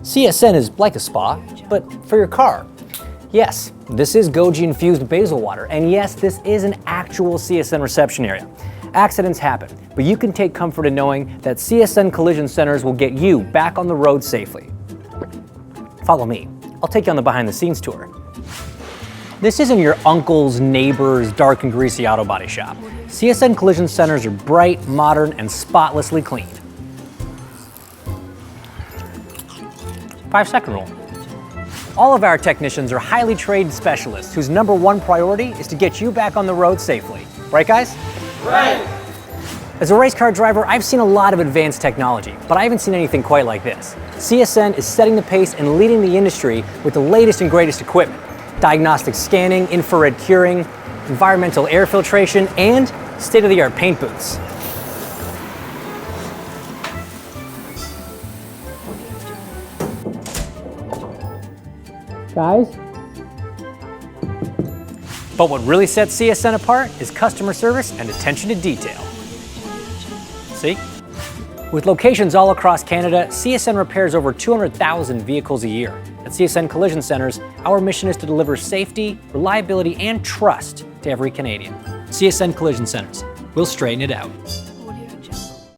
CSN is like a spa, but for your car. Yes, this is goji-infused basil water, and yes, this is an actual CSN reception area. Accidents happen, but you can take comfort in knowing that CSN Collision Centers will get you back on the road safely. Follow me. I'll take you on the behind-the-scenes tour. This isn't your uncle's neighbor's dark and greasy auto body shop. CSN Collision Centers are bright, modern, and spotlessly clean. 5-second rule. All of our technicians are highly trained specialists whose #1 priority is to get you back on the road safely. Right, guys? Right! As a race car driver, I've seen a lot of advanced technology, but I haven't seen anything quite like this. CSN is setting the pace and leading the industry with the latest and greatest equipment. Diagnostic scanning, infrared curing, environmental air filtration, and state-of-the-art paint booths. Guys? But what really sets CSN apart is customer service and attention to detail. See? With locations all across Canada, CSN repairs over 200,000 vehicles a year. At CSN Collision Centers, our mission is to deliver safety, reliability, and trust to every Canadian. CSN Collision Centers, we'll straighten it out.